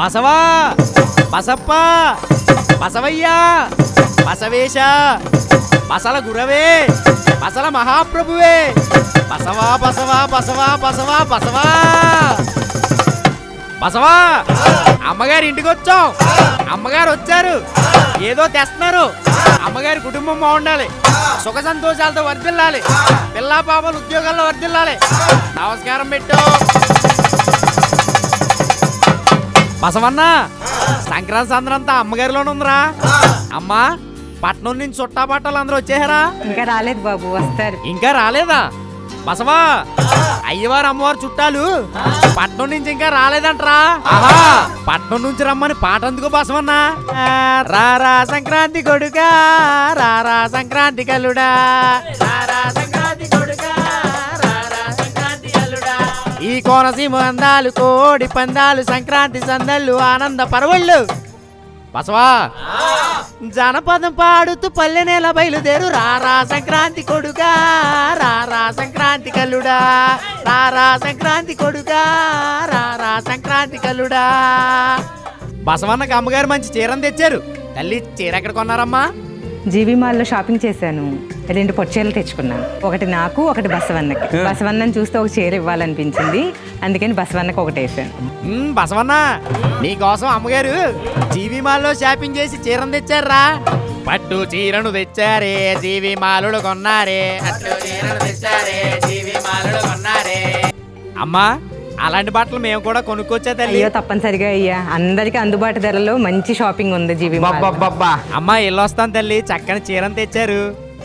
బసవా, బసప్ప, బసవయ్యా, బసవేశ, బసల గురవే, బసల మహాప్రభువే, బసవా బసవా బసవా బసవా బసవా. బసవా, అమ్మగారి ఇంటికి వచ్చాం. అమ్మగారు వచ్చారు, ఏదో తెస్తున్నారు. అమ్మగారి కుటుంబం బాగుండాలి, సుఖ సంతోషాలతో వర్ధిల్లాలి, పిల్లా పాపలు ఉద్యోగాల్లో వర్ధిల్లాలి. నమస్కారం పెట్టు. బసవన్న, సంక్రాంతి సందరంతా అమ్మగారిలోనే ఉందిరా. అమ్మా, పట్నం నుంచి చుట్టా పట్టాలు అందరూ వచ్చేసారా? ఇంకా రాలేదు బాబు, వస్తారు. ఇంకా రాలేదా? బసవా, అయ్యవారు అమ్మవారు చుట్టాలు పట్నం నుంచి ఇంకా రాలేదంటరా. ఆహా, పట్నం నుంచి రమ్మని పాట అందుకో బసవన్నా. రారా సంక్రాంతి కొడుకా, రారా సంక్రాంతి కల్లుడా, రారా సంక్రాంతి కొడుకా, రారా సంక్రాంతి కల్లుడా. ఈ కోనసీమ అందాలు, కోడి పందాలు, సంక్రాంతి సందళ్ళు, ఆనంద పరవళ్ళు. బసవా, జనపదం పాడుతూ పల్లె నేల బయలుదేరు. రారా సంక్రాంతి కొడుకా, రారా సంక్రాంతి కల్లుడా, రారా సంక్రాంతి కొడుకా, రారా సంక్రాంతి కల్లుడా. బసవన్నకి అమ్మగారు మంచి చీరను తెచ్చారు. తల్లి, చీర ఎక్కడ కొన్నారమ్మా? జీవి మాల్లో షాపింగ్ చేశాను. 2 పొట్టేలు తెచ్చుకున్నాను. ఒకటి నాకు, ఒకటి బసవన్నకి. బసవన్నని చూస్తే ఒక చీర ఇవ్వాలనిపించింది, అందుకని బసవన్నకి ఒకటి వేసాను. బసవన్న, నీకోసం అమ్మగారు జీవి మాల్లో షాపింగ్ చేసి చీరను తెచ్చారా. పట్టు చీరను తెచ్చారే, జీవి మాలుడు కొన్నారే, పట్టు చీరను తెచ్చారే, జీవి మాలుడు కొన్నారే. అమ్మా, అలాంటి బట్టలు మేము కూడా కొనుక్కొచ్చా తల్లి. అయ్యో తప్పనిసరిగా అయ్యా, అందరికి అందుబాటు ధరలో మంచి షాపింగ్ ఉంది జీవి మాల్. అమ్మా, వెళ్ళొస్తాను తల్లి. చక్కని చీరను తెచ్చారు.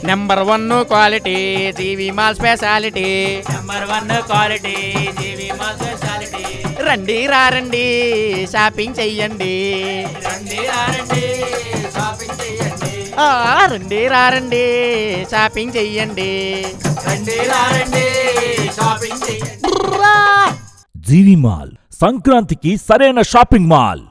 నెంబర్ 1 క్వాలిటీ జీవి మాల్ స్పెషాలిటీ, నెంబర్ 1 క్వాలిటీ జీవి మాల్ స్పెషాలిటీ. రండి రండి షాపింగ్ చెయ్యండి, రండి రండి షాపింగ్ చెయ్యండి, రండి రండి షాపింగ్ చెయ్యండి, రండి రండి షాపింగ్ చెయ్యండి. జీవి మాల్ సంక్రాంతికి సరైన షాపింగ్ మాల్.